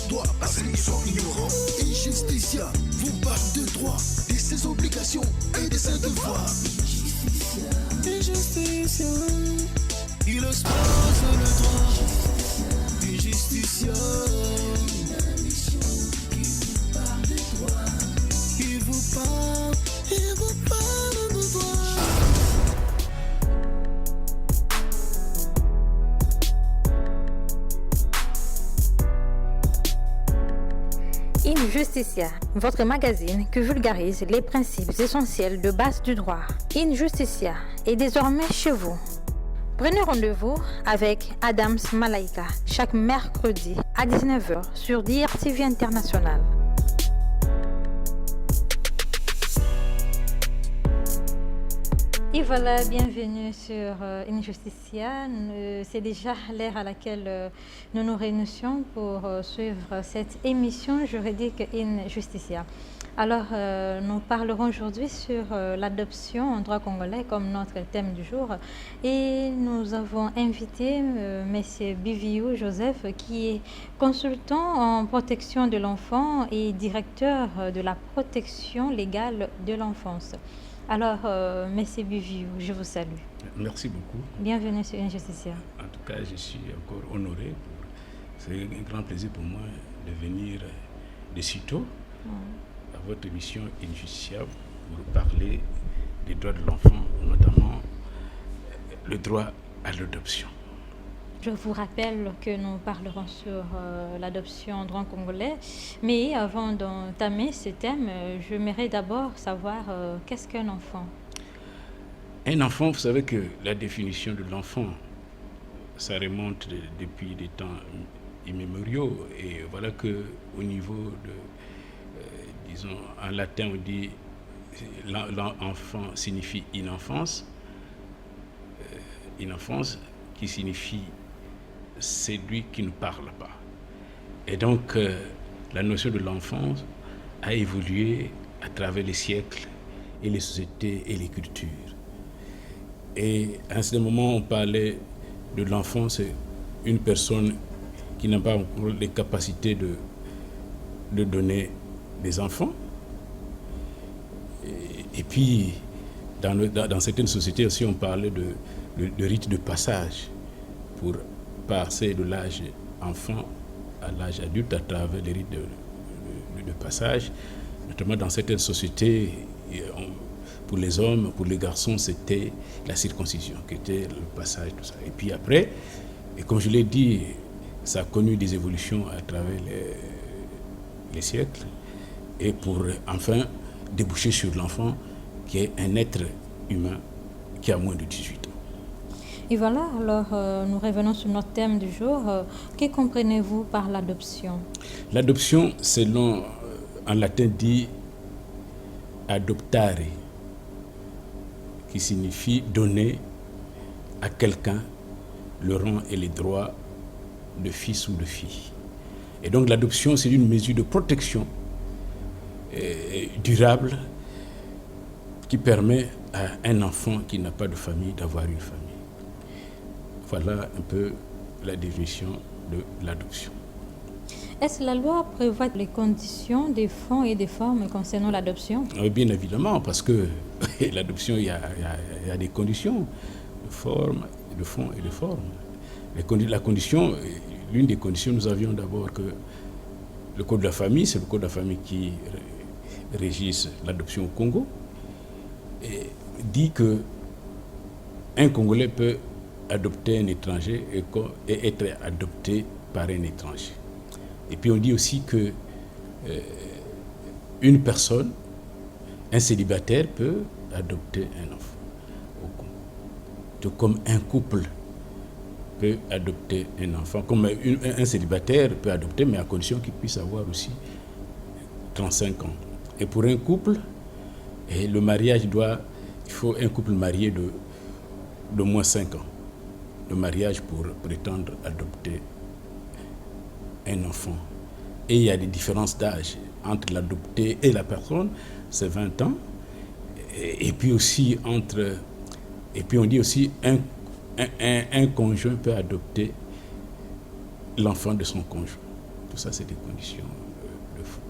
doit passer, ils sont ignorants. Injusticia vous parle de droit, de ses obligations et de ses devoirs. Injusticia, il expose le droit. Injusticia, qui vous parle de droit, il vous parle de droit. Injusticia, votre magazine qui vulgarise les principes essentiels de base du droit. Injusticia est désormais chez vous. Prenez rendez-vous avec Adams Malaika chaque mercredi à 19h sur DRTV International. Et voilà, bienvenue sur Injusticia. C'est déjà l'heure à laquelle nous nous réunissons pour suivre cette émission juridique Injusticia. Alors, nous parlerons aujourd'hui sur l'adoption en droit congolais comme notre thème du jour. Et nous avons invité M. Biviou Joseph, qui est consultant en protection de l'enfant et directeur de la protection légale de l'enfance. Alors, M. Biviou, je vous salue. Merci beaucoup. Bienvenue sur Injusticia. En tout cas, je suis encore honoré. C'est un grand plaisir pour moi de venir de sitôt à votre émission Injusticia pour parler des droits de l'enfant, notamment le droit à l'adoption. Je vous rappelle que nous parlerons sur l'adoption en droit congolais, mais avant d'entamer ce thème, j'aimerais d'abord savoir qu'est-ce qu'un enfant. Un enfant, vous savez que la définition de l'enfant, ça remonte depuis des temps immémoriaux, et voilà que au niveau de, disons, en latin on dit l'enfant signifie une enfance qui signifie c'est lui qui ne parle pas. Et donc, la notion de l'enfance a évolué à travers les siècles et les sociétés et les cultures. Et à un certain moment, on parlait de l'enfant, c'est une personne qui n'a pas encore les capacités de donner des enfants. Et puis, dans certaines sociétés aussi, on parlait de rite de passage pour passer de l'âge enfant à l'âge adulte à travers les rites de passage. Notamment dans certaines sociétés, pour les hommes, pour les garçons, c'était la circoncision qui était le passage, tout ça. Et puis après, et comme je l'ai dit, ça a connu des évolutions à travers les siècles, et pour enfin déboucher sur l'enfant qui est un être humain qui a moins de 18 ans. Et voilà, alors nous revenons sur notre thème du jour. Que comprenez-vous par l'adoption? L'adoption, selon en latin dit adoptare, qui signifie donner à quelqu'un le rang et les droits de fils ou de fille. Et donc l'adoption, c'est une mesure de protection durable qui permet à un enfant qui n'a pas de famille d'avoir une famille. Voilà un peu la définition de l'adoption. Est-ce que la loi prévoit les conditions des fonds et des formes concernant l'adoption? Oui, bien évidemment, parce que l'adoption, il y a des conditions de forme, de fond et de forme. L'une des conditions, nous avions d'abord que le Code de la famille, c'est le Code de la famille qui régisse l'adoption au Congo, et dit que un Congolais peut adopter un étranger et être adopté par un étranger. Et puis on dit aussi que une personne, un célibataire peut adopter un enfant au Congo. Tout comme un couple peut adopter un enfant, comme un célibataire peut adopter, mais à condition qu'il puisse avoir aussi 35 ans. Et pour un couple, le mariage il faut un couple marié de moins 5 ans. Le mariage pour prétendre adopter un enfant. Et il y a des différences d'âge entre l'adopté et la personne, c'est 20 ans. Et puis aussi on dit aussi un conjoint peut adopter l'enfant de son conjoint. Tout ça, c'est des conditions de fond.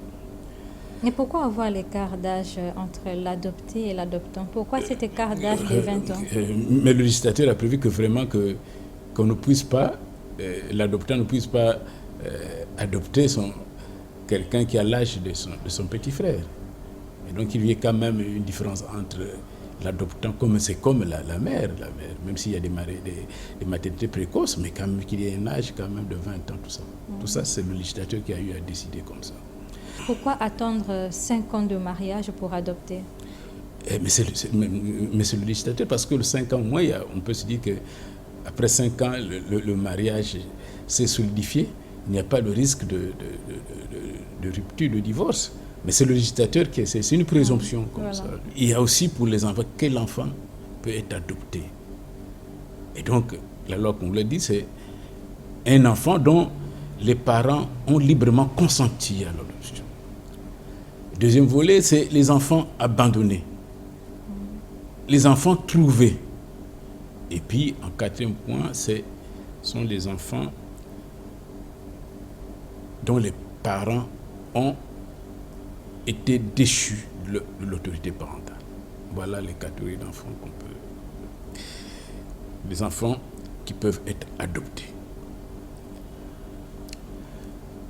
Et pourquoi avoir l'écart d'âge entre l'adopté et l'adoptant? Pourquoi cet écart d'âge de 20 ans? Mais le législateur a prévu que vraiment qu'on ne puisse pas, l'adoptant ne puisse pas adopter quelqu'un qui a l'âge de son petit frère. Et donc il y a quand même une différence entre l'adoptant, c'est comme la mère, même s'il y a des maternités précoces, mais quand même qu'il y ait un âge quand même de 20 ans, tout ça. Tout ça, c'est le législateur qui a eu à décider comme ça. Pourquoi attendre 5 ans de mariage pour adopter? Mais c'est le législateur, parce que le 5 ans, au moins, on peut se dire qu'après 5 ans, le mariage s'est solidifié. Il n'y a pas le risque de rupture, de divorce. Mais c'est le législateur c'est une présomption comme voilà. Ça. Il y a aussi pour les enfants, quel enfant peut être adopté? Et donc, la loi, comme on l'a dit, c'est un enfant dont les parents ont librement consenti à l'adoption. Deuxième volet, c'est les enfants abandonnés, les enfants trouvés. Et puis, en quatrième point, sont les enfants dont les parents ont été déchus de l'autorité parentale. Voilà les catégories d'enfants qu'on peut... Les enfants qui peuvent être adoptés.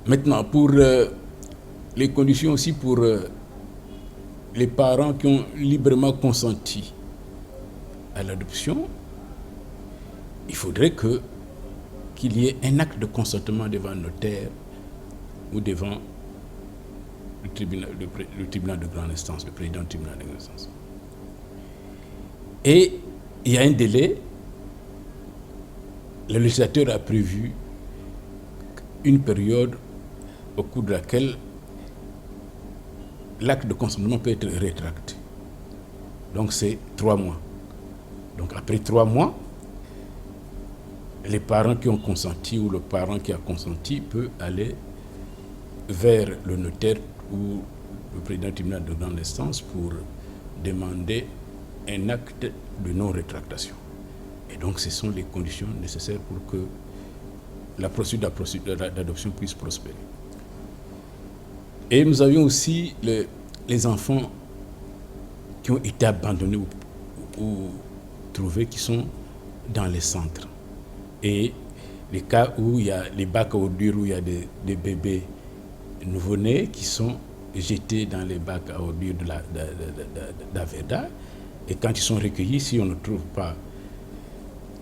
Maintenant, pour les conditions aussi pour les parents qui ont librement consenti à l'adoption, il faudrait qu'il y ait un acte de consentement devant un notaire ou devant le tribunal de grande instance, le président du tribunal de grande instance. Et il y a un délai. Le législateur a prévu une période au cours de laquelle l'acte de consentement peut être rétracté. Donc c'est 3 mois. Donc après 3 mois, les parents qui ont consenti ou le parent qui a consenti peut aller vers le notaire ou le président du tribunal de grande instance pour demander un acte de non-rétractation. Et donc ce sont les conditions nécessaires pour que la procédure d'adoption puisse prospérer. Et nous avions aussi les enfants qui ont été abandonnés ou trouvés, qui sont dans les centres. Et les cas où il y a les bacs à ordures, où il y a des bébés nouveau-nés qui sont jetés dans les bacs à ordures de l'Aveda. Et quand ils sont recueillis, si on ne trouve pas,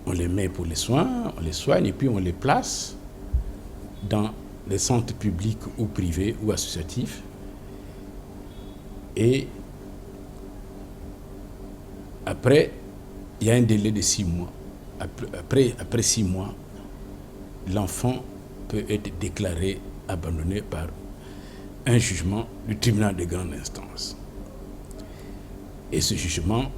on les met pour les soins, on les soigne et puis on les place dans les centres publics ou privés ou associatifs. Et après, il y a un délai de 6 mois. Après 6 mois, l'enfant peut être déclaré abandonné par un jugement du tribunal de grande instance. Et ce jugement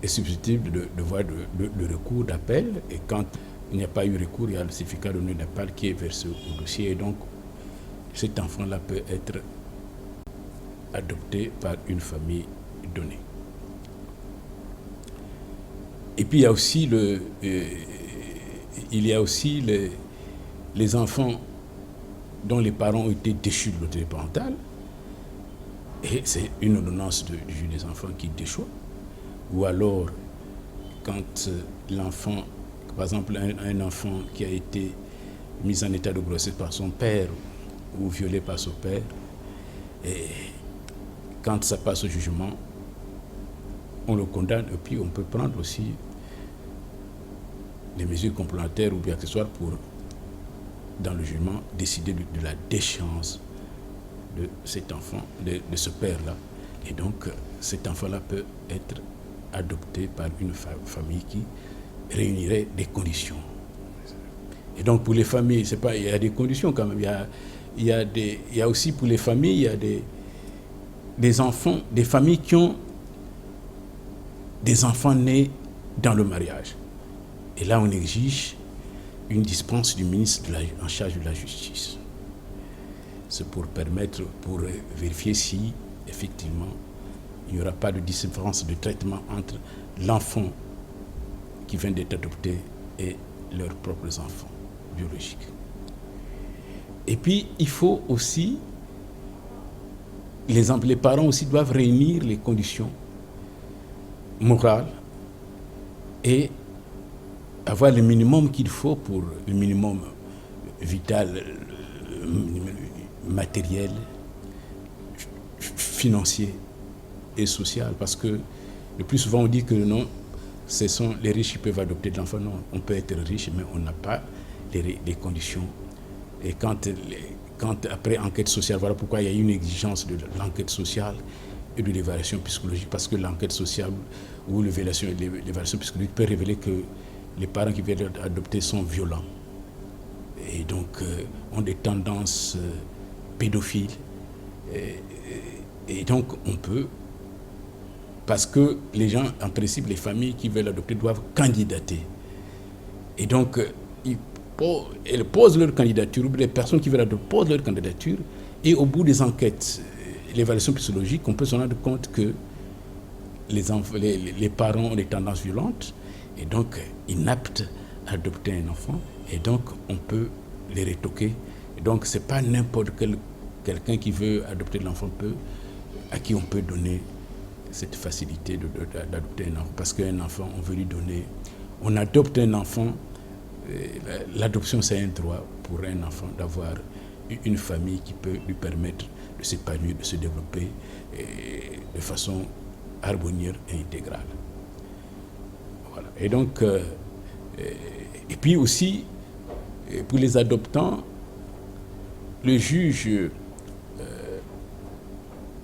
est susceptible de voir le recours d'appel. Et quand il n'y a pas eu recours, il y a le certificat de non d'appel qui est versé au dossier. Et donc, cet enfant-là peut être adopté par une famille donnée. Et puis, il y a aussi les enfants dont les parents ont été déchus de l'autorité parentale. Et c'est une ordonnance du juge des enfants qui déchoit. Ou alors, quand l'enfant, par exemple, un enfant qui a été mis en état de grossesse par son père ou violé par son père, et quand ça passe au jugement, on le condamne et puis on peut prendre aussi les mesures complémentaires ou bien accessoires pour, dans le jugement, décider de la déchéance de cet enfant, de ce père-là. Et donc, cet enfant-là peut être adopté par une famille qui réunirait des conditions. Et donc, pour les familles, il y a des conditions quand même. Il y a aussi pour les familles, il y a des enfants, des familles qui ont des enfants nés dans le mariage. Et là, on exige une dispense du ministre en charge de la justice. C'est pour vérifier si, effectivement, il n'y aura pas de différence de traitement entre l'enfant qui vient d'être adopté et leurs propres enfants biologiques. Et puis, il faut aussi, les parents aussi doivent réunir les conditions morales et avoir le minimum qu'il faut pour le minimum vital, matériel, financier et social. Parce que le plus souvent on dit que non, ce sont les riches qui peuvent adopter de l'enfant. Non, on peut être riche, mais on n'a pas les conditions. Et quand après enquête sociale, voilà pourquoi il y a une exigence de l'enquête sociale et de l'évaluation psychologique, parce que l'enquête sociale ou l'évaluation psychologique peut révéler que les parents qui viennent adopter sont violents et donc ont des tendances pédophiles. Et donc on peut, parce que les gens, en principe, les familles qui veulent adopter doivent candidater. Et donc elles posent leur candidature, ou les personnes qui veulent adopter posent leur candidature, et au bout des enquêtes, l'évaluation psychologique, on peut se rendre compte que les parents ont des tendances violentes et donc inaptes à adopter un enfant, et donc on peut les retoquer. Et donc c'est pas n'importe quel quelqu'un qui veut adopter l'enfant à qui on peut donner cette facilité d'adopter un enfant, parce qu'un enfant, on veut lui donner, on adopte un enfant, l'adoption c'est un droit pour un enfant d'avoir une famille qui peut lui permettre de s'épanouir, de se développer de façon harmonieuse et intégrale. Voilà. Et donc, et puis aussi, pour les adoptants, le juge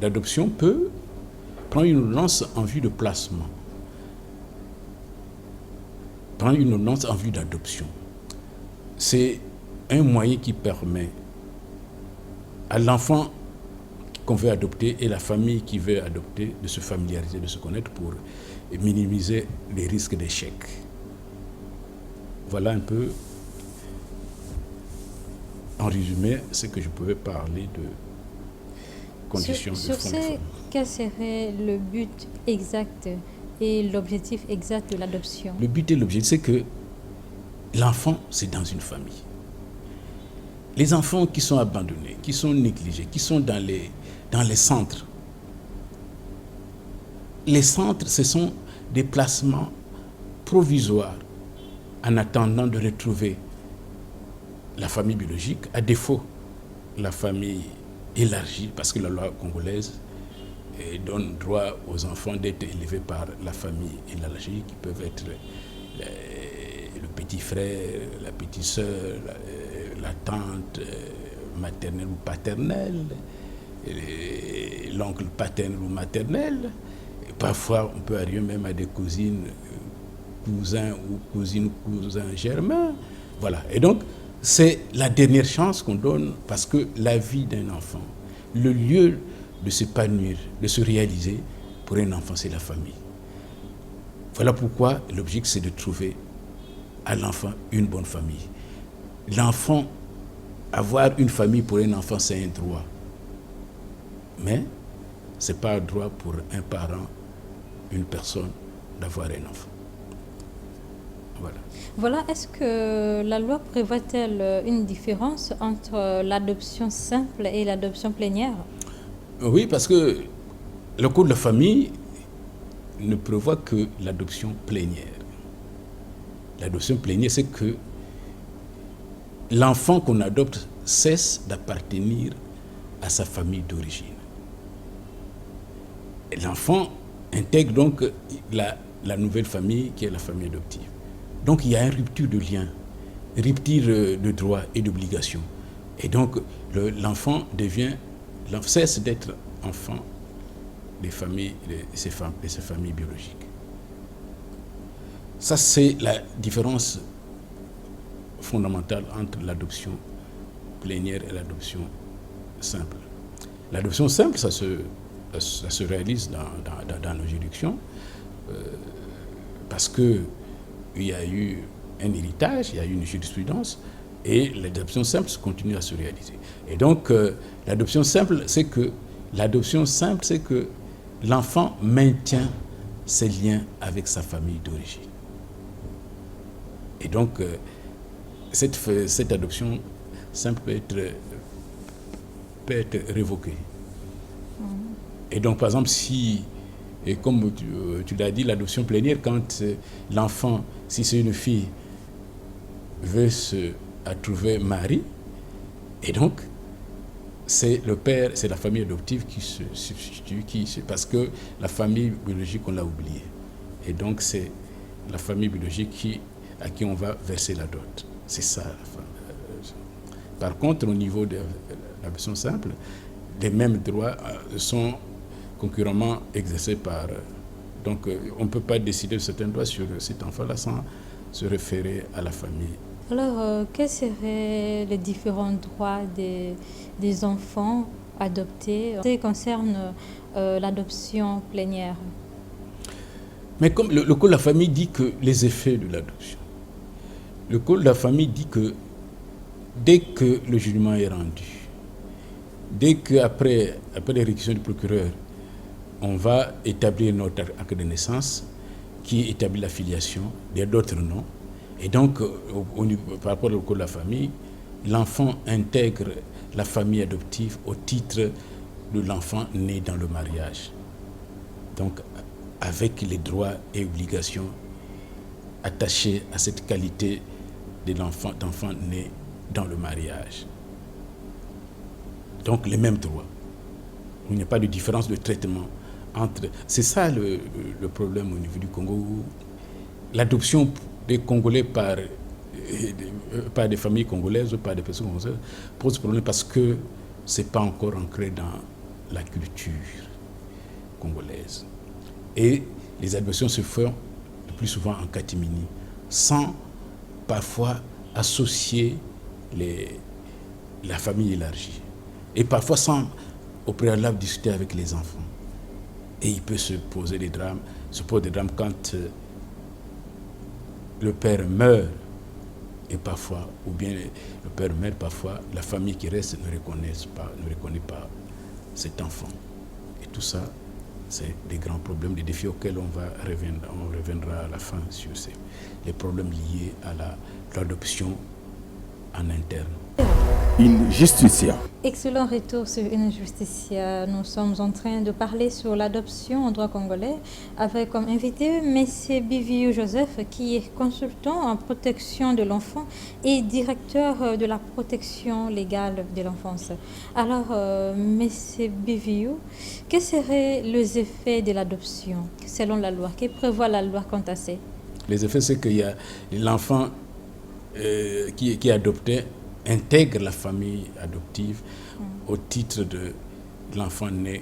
d'adoption peut prendre une ordonnance en vue de placement, prendre une ordonnance en vue d'adoption. C'est un moyen qui permet à l'enfant qu'on veut adopter et la famille qui veut adopter de se familiariser, de se connaître pour minimiser les risques d'échec. Voilà un peu, en résumé, ce que je pouvais parler de conditions de Sur fond de famille. Quel serait le but exact et l'objectif exact de l'adoption? Le but et l'objectif, c'est que l'enfant, c'est dans une famille. Les enfants qui sont abandonnés, qui sont négligés, qui sont dans les centres. Les centres, ce sont des placements provisoires en attendant de retrouver la famille biologique, à défaut la famille élargie, parce que la loi congolaise donne droit aux enfants d'être élevés par la famille élargie, qui peuvent être le petit frère, la petite sœur, la tante maternelle ou paternelle, l'oncle paternel ou maternel. Et parfois, on peut arriver même à des cousines, cousins ou cousines, cousins germains. Voilà. Et donc, c'est la dernière chance qu'on donne, parce que la vie d'un enfant, le lieu de s'épanouir, de se réaliser pour un enfant, c'est la famille. Voilà pourquoi l'objectif, c'est de trouver à l'enfant une bonne famille. L'enfant, avoir une famille pour un enfant, c'est un droit. Mais ce n'est pas un droit pour un parent, une personne, d'avoir un enfant. Voilà. Voilà, est-ce que la loi prévoit-elle une différence entre l'adoption simple et l'adoption plénière? Oui, parce que le code de la famille ne prévoit que l'adoption plénière. L'adoption plénière, c'est que l'enfant qu'on adopte cesse d'appartenir à sa famille d'origine. L'enfant intègre donc la nouvelle famille qui est la famille adoptive. Donc il y a une rupture de lien, rupture de droits et d'obligations. Et donc l'enfant cesse d'être enfant des familles, de ses familles biologiques. Ça, c'est la différence fondamentale entre l'adoption plénière et l'adoption simple. L'adoption simple, ça se réalise dans nos juridictions parce qu'il y a eu un héritage, il y a eu une jurisprudence, et l'adoption simple continue à se réaliser. Et donc, l'adoption simple, c'est que l'enfant maintient ses liens avec sa famille d'origine. Et donc, cette adoption simple peut être révoqué. Et donc, par exemple, si, et comme tu l'as dit, l'adoption plénière, quand l'enfant, si c'est une fille, veut se trouver mari, et donc, c'est le père, c'est la famille adoptive qui se substitue, parce que la famille biologique, on l'a oubliée. Et donc, c'est la famille biologique à qui on va verser la dot. C'est ça. Par contre, au niveau de l'adoption simple, les mêmes droits sont concurremment exercés par... Donc, on ne peut pas décider de certains droits sur cet enfant-là sans se référer à la famille. Alors, quels seraient les différents droits des enfants adoptés en ce qui concerne l'adoption plénière? Mais comme le Code de la famille dit que les effets de l'adoption, le Code de la famille dit que dès que le jugement est rendu, dès qu'après l'érection du procureur, on va établir notre acte de naissance qui établit la filiation, il y a d'autres noms. Et donc, par rapport au Code de la famille, l'enfant intègre la famille adoptive au titre de l'enfant né dans le mariage. Donc, avec les droits et obligations attachés à cette qualité d'enfant né dans le mariage. Donc, les mêmes droits. Il n'y a pas de différence de traitement entre... C'est ça le problème au niveau du Congo, où l'adoption des Congolais par des familles congolaises ou par des personnes congolaises pose problème parce que ce n'est pas encore ancré dans la culture congolaise. Et les adoptions se font le plus souvent en catimini, sans parfois associer la famille élargie. Et parfois sans au préalable discuter avec les enfants. Et il peut se poser des drames quand le père meurt, et parfois, ou bien le père meurt, parfois la famille qui reste ne reconnaît pas cet enfant. Et tout ça, c'est des grands problèmes, des défis auxquels on reviendra à la fin sur les problèmes liés à l'adoption en interne. Injusticia. Excellent retour sur Injusticia. Nous sommes en train de parler sur l'adoption en droit congolais avec comme invité M. Biviou Joseph, qui est consultant en protection de l'enfant et directeur de la protection légale de l'enfance. Alors, M. Biviou, quels seraient les effets de l'adoption selon la loi? Que prévoit la loi quant à ça? Les effets, c'est qu'il y a l'enfant qui est adopté intègre la famille adoptive au titre de l'enfant né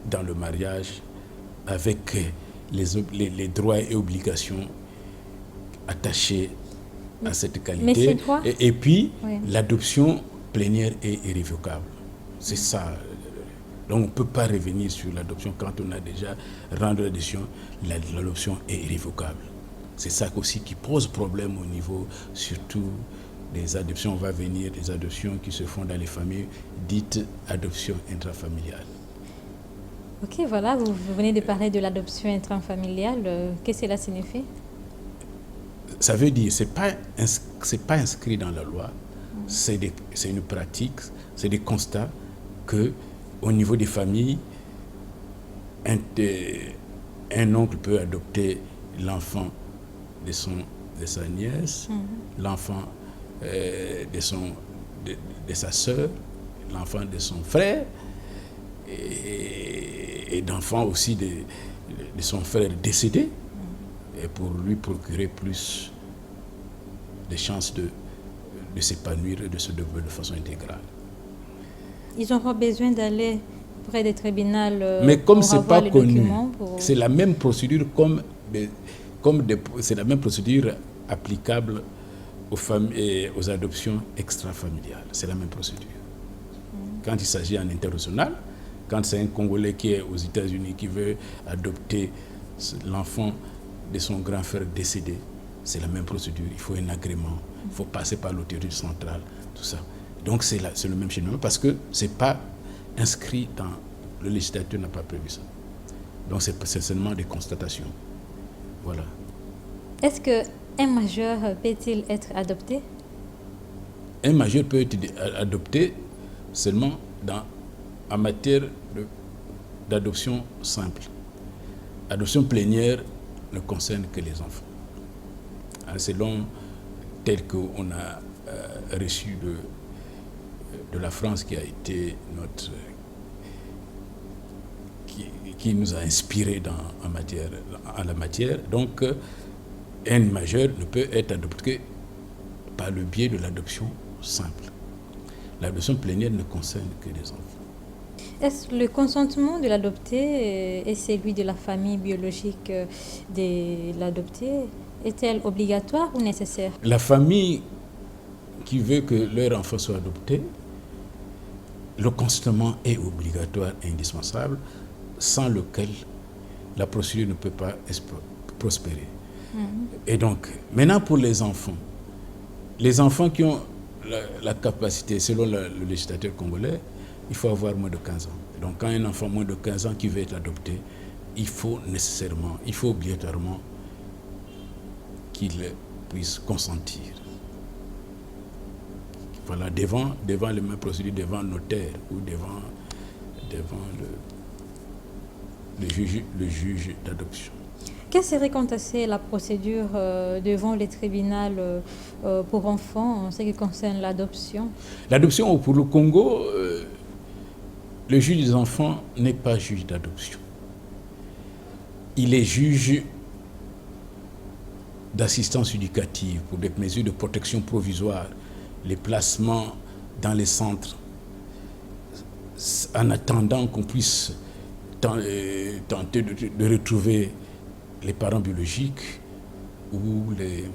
dans le mariage avec les droits et obligations attachés à cette qualité. Et puis, oui, l'adoption plénière est irrévocable. C'est ça. Donc, on ne peut pas revenir sur l'adoption quand on a déjà rendu la décision. L'adoption est irrévocable. C'est ça aussi qui pose problème au niveau, surtout, des adoptions. On va venir des adoptions qui se font dans les familles dites adoption intrafamiliale. Ok, voilà, vous venez de parler de l'adoption intrafamiliale. Qu'est-ce que cela signifie? Ça veut dire, c'est pas inscrit dans la loi, c'est une pratique, c'est des constats que au niveau des familles, un oncle peut adopter l'enfant de sa nièce, l'enfant de sa sœur, l'enfant de son frère, et d'enfants aussi de son frère décédé, et pour lui procurer plus de chances de s'épanouir et de se développer de façon intégrale. Ils n'auront besoin d'aller près des tribunaux. Mais comme ce n'est pas connu, c'est la même procédure c'est la même procédure applicable aux familles, aux adoptions extrafamiliales. C'est la même procédure. Quand il s'agit en international, quand c'est un Congolais qui est aux États-Unis qui veut adopter l'enfant de son grand frère décédé, c'est la même procédure. Il faut un agrément, il faut passer par l'autorité centrale, tout ça. Donc c'est le même cheminement parce que ce n'est pas inscrit dans... Le législateur n'a pas prévu ça. Donc c'est seulement des constatations. Voilà. Est-ce qu'un majeur peut-il être adopté? un majeur peut être adopté seulement en matière d'adoption simple. Adoption plénière ne concerne que les enfants. Selon tel qu'on a reçu de la France qui a été qui nous a inspiré en la matière. Donc, un majeur ne peut être adopté par le biais de l'adoption simple. L'adoption plénière ne concerne que les enfants. Est-ce le consentement de l'adopté et celui de la famille biologique de l'adopté est-elle obligatoire ou nécessaire? La famille qui veut que leur enfant soit adopté, le consentement est obligatoire et indispensable, sans lequel la procédure ne peut pas prospérer. Et donc, maintenant pour les enfants qui ont la capacité, selon le législateur congolais, il faut avoir moins de 15 ans. Donc quand un enfant moins de 15 ans qui veut être adopté, il faut obligatoirement qu'il puisse consentir. Voilà, devant les mêmes procédures, devant le notaire ou devant le juge d'adoption. Quelle serait quant à ça la procédure devant les tribunaux pour enfants en ce qui concerne l'adoption? L'adoption pour le Congo, le juge des enfants n'est pas juge d'adoption. Il est juge d'assistance éducative pour des mesures de protection provisoire, les placements dans les centres, en attendant qu'on puisse tenter de retrouver les parents biologiques ou les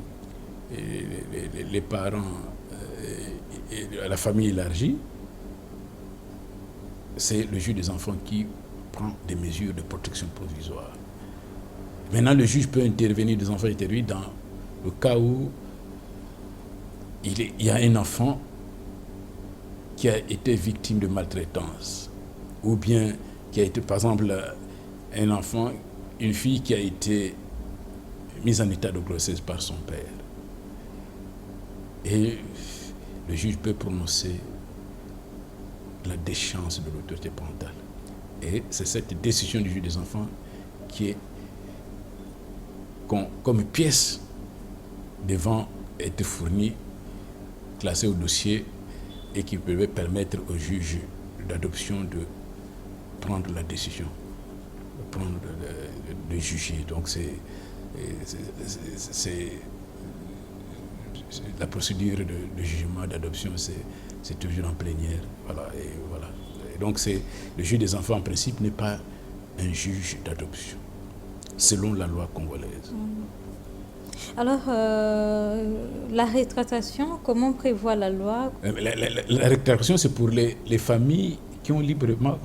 parents à la famille élargie. C'est le juge des enfants qui prend des mesures de protection provisoire. Maintenant, le juge peut intervenir, des enfants intervenir dans le cas où il y a un enfant qui a été victime de maltraitance, ou bien qui a été, par exemple, un enfant, une fille qui a été mise en état de grossesse par son père. Et le juge peut prononcer la déchéance de l'autorité parentale. Et c'est cette décision du juge des enfants qui est comme pièce devant être fournie, classée au dossier et qui peut permettre au juge d'adoption de prendre la décision, de juger. Donc c'est la procédure de jugement d'adoption, c'est toujours en plénière. Voilà. Et donc le juge des enfants en principe n'est pas un juge d'adoption, selon la loi congolaise. Alors, la rétractation, comment prévoit la loi? La rétractation, c'est pour les familles qui ont librement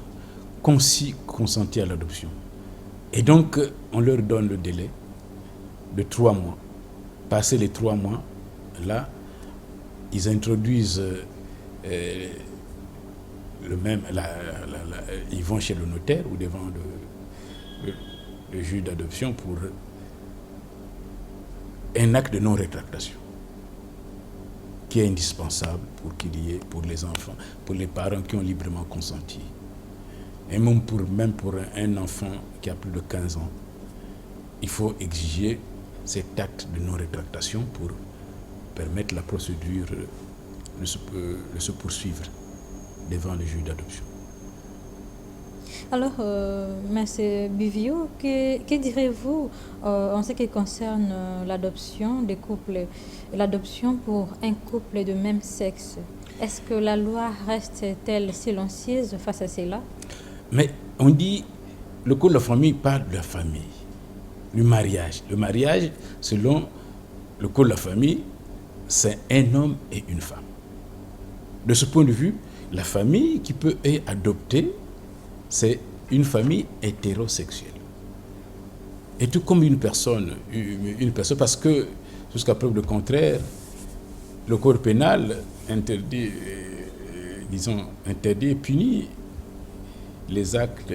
consenti à l'adoption. Et donc, on leur donne le délai de 3 mois. Passé les 3 mois, là, ils introduisent ils vont chez le notaire ou devant le juge d'adoption pour un acte de non-rétractation qui est indispensable pour les enfants, pour les parents qui ont librement consenti. Et même pour un enfant qui a plus de 15 ans, il faut exiger cet acte de non-rétractation pour permettre la procédure de se poursuivre devant le juge d'adoption. Alors, M. Bivio, que direz-vous en ce qui concerne l'adoption des couples, l'adoption pour un couple de même sexe? Est-ce que la loi reste-t-elle silencieuse face à cela? Mais on dit, le code de la famille parle de la famille, du mariage. Le mariage, selon le code de la famille, c'est un homme et une femme. De ce point de vue, la famille qui peut être adoptée, c'est une famille hétérosexuelle. Et tout comme une personne, parce que, jusqu'à preuve de contraire, le code pénal interdit et punit les actes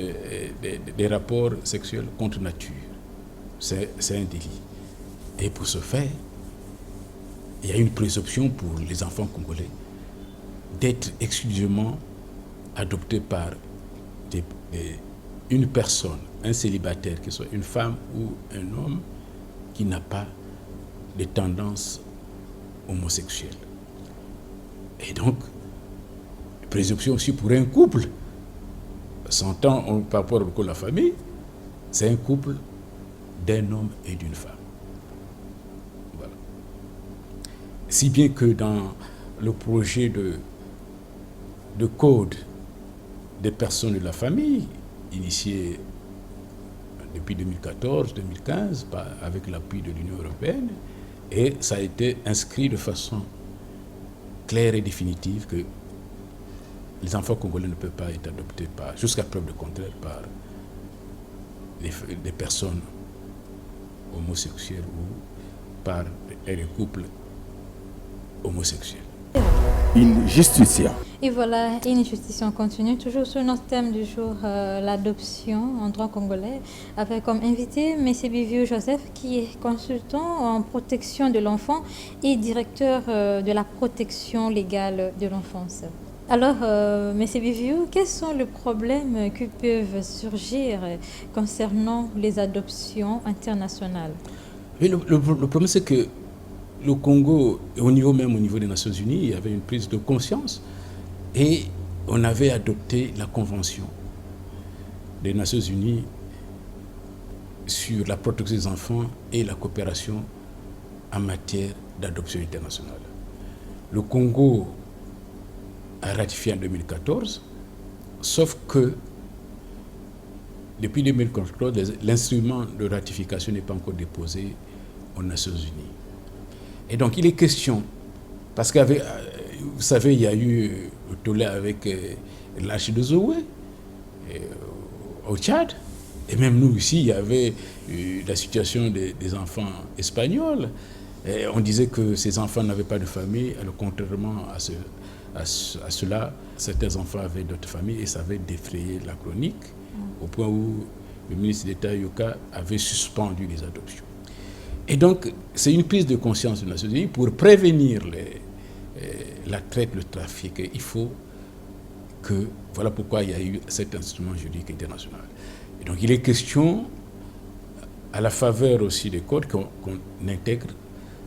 des rapports sexuels contre nature. C'est un délit. Et pour ce faire, il y a une présomption pour les enfants congolais d'être exclusivement adopté par une personne, un célibataire, que ce soit une femme ou un homme, qui n'a pas de tendance homosexuelle. Et donc, présomption aussi pour un couple, s'entend par rapport à la famille, c'est un couple d'un homme et d'une femme. Voilà. Si bien que dans le projet de code des personnes de la famille, initié depuis 2014-2015 avec l'appui de l'Union européenne, et ça a été inscrit de façon claire et définitive que les enfants congolais ne peuvent pas être adoptés jusqu'à preuve de contraire par des personnes homosexuelles ou par les couples homosexuels. In Justicia. Et voilà, une justice en continue, toujours sur notre thème du jour, l'adoption en droit congolais, avec comme invité M. Biviu Joseph, qui est consultant en protection de l'enfant et directeur de la protection légale de l'enfance. Alors, M. Biviu, quels sont les problèmes qui peuvent surgir concernant les adoptions internationales? Oui, le problème, c'est que le Congo, au niveau des Nations Unies, il y avait une prise de conscience et on avait adopté la Convention des Nations Unies sur la protection des enfants et la coopération en matière d'adoption internationale. Le Congo a ratifié en 2014, sauf que depuis 2014, l'instrument de ratification n'est pas encore déposé aux Nations Unies. Et donc, il est question, parce que vous savez, il y a eu le tollé avec l'arche de Zoé au Tchad, et même nous ici, il y avait la situation des enfants espagnols. Et on disait que ces enfants n'avaient pas de famille, alors contrairement à cela, certains enfants avaient d'autres familles et ça avait défrayé la chronique, au point où le ministre d'État Yoka avait suspendu les adoptions. Et donc, c'est une prise de conscience des Nations Unies pour prévenir la traite, le trafic. Il faut que, voilà pourquoi il y a eu cet instrument juridique international. Et donc, il est question, à la faveur aussi des codes qu'on intègre,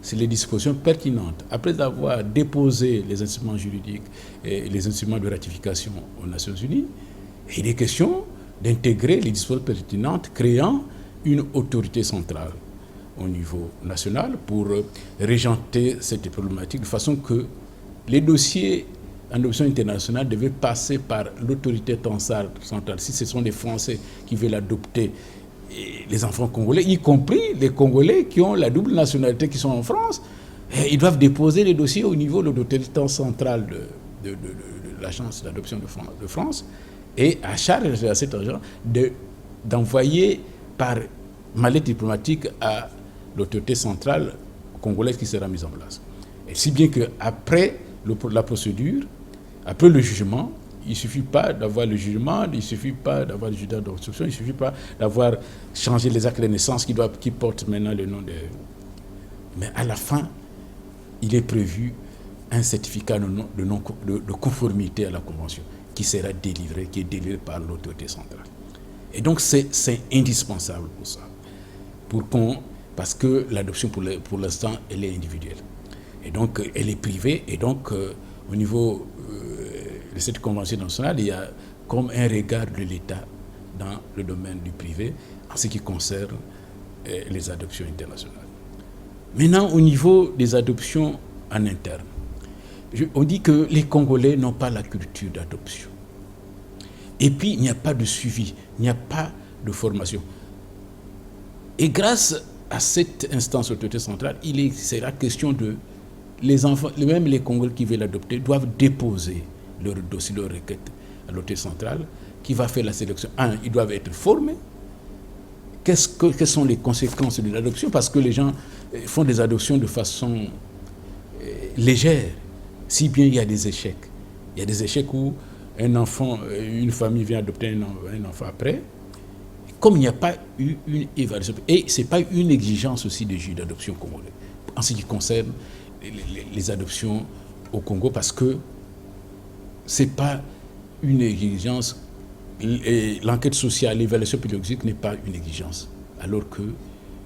c'est les dispositions pertinentes. Après avoir déposé les instruments juridiques et les instruments de ratification aux Nations Unies, il est question d'intégrer les dispositions pertinentes, créant une autorité centrale au niveau national pour régenter cette problématique de façon que les dossiers en adoption internationale devaient passer par l'autorité centrale. Si ce sont des Français qui veulent adopter les enfants congolais, y compris les Congolais qui ont la double nationalité qui sont en France, ils doivent déposer les dossiers au niveau de l'autorité centrale de l'agence d'adoption de France et à charge à cet agent d'envoyer par mallette diplomatique à l'autorité centrale congolaise qui sera mise en place. Et si bien qu'après la procédure, après le jugement, il ne suffit pas d'avoir le jugement, il ne suffit pas d'avoir le jugement d'instruction, il ne suffit pas d'avoir changé les actes de naissance qui portent maintenant le nom de... Mais à la fin, il est prévu un certificat de conformité à la Convention qui est délivré par l'autorité centrale. Et donc c'est indispensable pour ça. Parce que l'adoption, pour l'instant, elle est individuelle. Et donc, elle est privée. Et donc, au niveau de cette convention nationale, il y a comme un regard de l'État dans le domaine du privé en ce qui concerne les adoptions internationales. Maintenant, au niveau des adoptions en interne, on dit que les Congolais n'ont pas la culture d'adoption. Et puis, il n'y a pas de suivi, il n'y a pas de formation. Et grâce à cette instance autorité centrale, il sera question de les enfants, même les Congolais qui veulent l'adopter, doivent déposer leur dossier, leur requête à l'autorité centrale qui va faire la sélection. Ils doivent être formés. Quelles sont les conséquences de l'adoption? Parce que les gens font des adoptions de façon légère, si bien il y a des échecs. Il y a des échecs où une famille vient adopter un enfant après. Comme il n'y a pas eu une évaluation, et ce n'est pas une exigence aussi des juges d'adoption congolais, en ce qui concerne les adoptions au Congo, parce que c'est pas une exigence. Et l'enquête sociale, l'évaluation pédagogique n'est pas une exigence. Alors que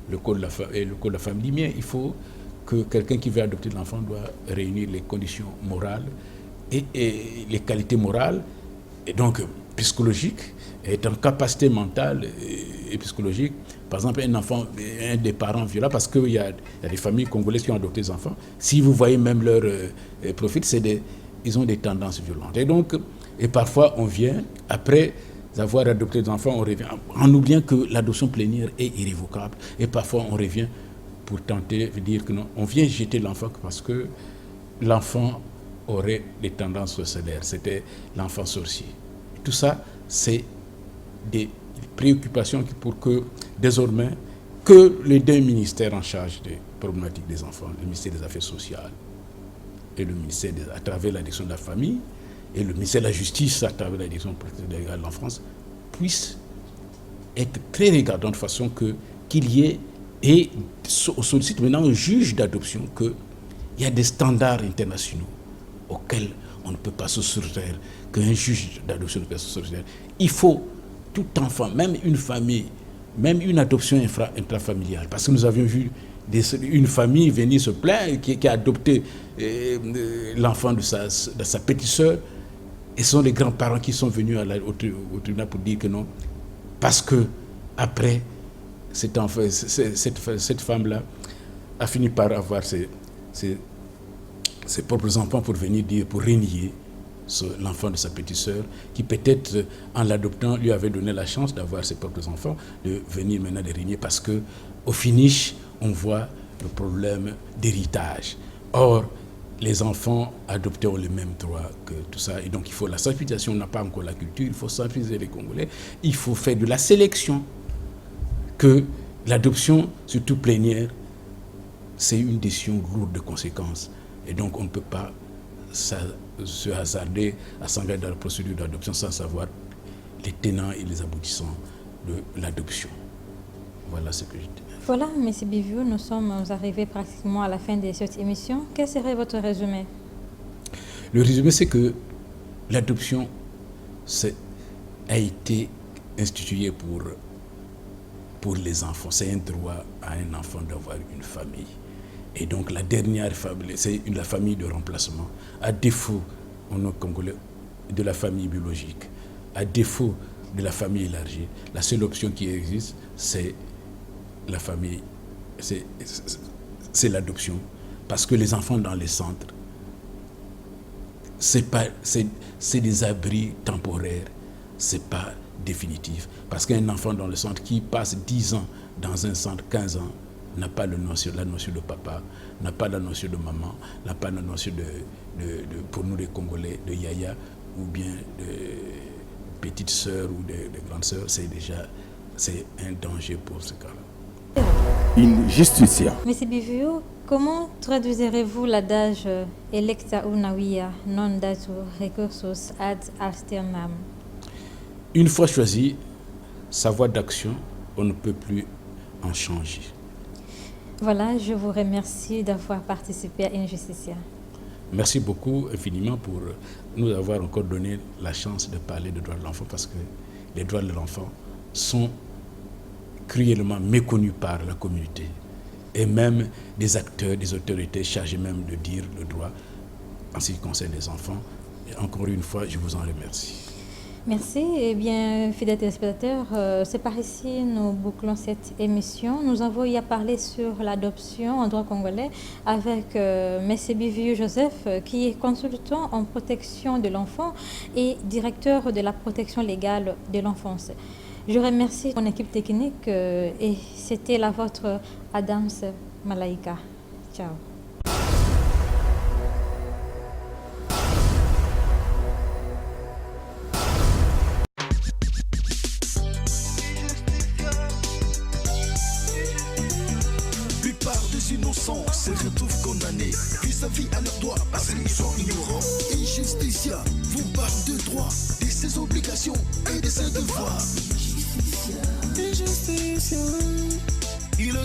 le code de la famille dit bien, il faut que quelqu'un qui veut adopter l'enfant doit réunir les conditions morales et les qualités morales, et donc psychologiques, et en capacité mentale et psychologique. Par exemple, un enfant, un des parents violents, parce qu'il y a des familles congolaises qui ont adopté des enfants, si vous voyez même leur profil, ils ont des tendances violentes. Et parfois, on vient, après avoir adopté des enfants, on revient, en oubliant que l'adoption plénière est irrévocable. Et parfois, on revient pour tenter de dire que non, on vient jeter l'enfant parce que l'enfant aurait des tendances suicidaires. C'était l'enfant sorcier. Tout ça, c'est des préoccupations pour que, désormais, que les deux ministères en charge des problématiques des enfants, le ministère des Affaires sociales et le ministère à travers la direction de la famille, et le ministère de la Justice, à travers la direction de l'enfance, puissent être très regardants de façon qu'il y ait, et on sollicite maintenant un juge d'adoption, qu'il y a des standards internationaux auxquels on ne peut pas se soustraire, qu'un juge d'adoption ne peut pas se soustraire. Il faut tout enfant, même une famille, même une adoption intrafamiliale, parce que nous avions vu une famille venir se plaindre, qui a adopté l'enfant de sa petite sœur, et ce sont les grands-parents qui sont venus au tribunal pour dire que non, parce que après, cette femme-là a fini par avoir ses propres enfants pour venir dire, pour renier l'enfant de sa petite sœur, qui peut-être, en l'adoptant, lui avait donné la chance d'avoir ses propres enfants, de venir maintenant de renier, parce que au finish, on voit le problème d'héritage. Or, les enfants adoptés ont les mêmes droits que tout ça. Et donc, il faut la sensibilisation. On n'a pas encore la culture. Il faut sensibiliser les Congolais. Il faut faire de la sélection. Que l'adoption, surtout plénière, c'est une décision lourde de conséquences. Et donc, on ne peut pas se hasarder à s'engager dans la procédure d'adoption sans savoir les tenants et les aboutissants de l'adoption. Voilà ce que je dis. Voilà, M. Biviou, nous sommes arrivés pratiquement à la fin de cette émission. Quel serait votre résumé? Le résumé, c'est que l'adoption a été instituée pour les enfants. C'est un droit à un enfant d'avoir une famille. Et donc la dernière famille, c'est la famille de remplacement. À défaut, on est congolais, de la famille biologique, à défaut de la famille élargie, la seule option qui existe, c'est la famille, c'est l'adoption. Parce que les enfants dans les centres, c'est des abris temporaires, c'est pas définitif. Parce qu'un enfant dans le centre qui passe 10 ans dans un centre, 15 ans, n'a pas la notion de papa, n'a pas la notion de maman, n'a pas la notion pour nous les Congolais, de yaya, ou bien de petite sœur ou de grande sœur, c'est un danger pour ce cas-là. Injusticia. Monsieur Biviou, comment traduirez-vous l'adage electa unawia non datu recursus ad alternam? Une fois choisi, sa voie d'action, on ne peut plus en changer. Voilà, je vous remercie d'avoir participé à Injusticia. Merci beaucoup infiniment pour nous avoir encore donné la chance de parler des droits de l'enfant, parce que les droits de l'enfant sont cruellement méconnus par la communauté et même des acteurs, des autorités chargés même de dire le droit en ce qui concerne les enfants. Et encore une fois, je vous en remercie. Merci. Eh bien, fidèles téléspectateurs, c'est par ici nous bouclons cette émission. Nous avons eu à parler sur l'adoption en droit congolais avec M. Biviou Joseph, qui est consultant en protection de l'enfant et directeur de la protection légale de l'enfance. Je remercie mon équipe technique et c'était la vôtre Adams Malaika. Ciao. Innocents se retrouvent condamnés vis-à-vis à leurs droits parce qu'ils sont ignorants. Injusticia vous parle de droits, de ses obligations et de ses devoirs. Injusticia, il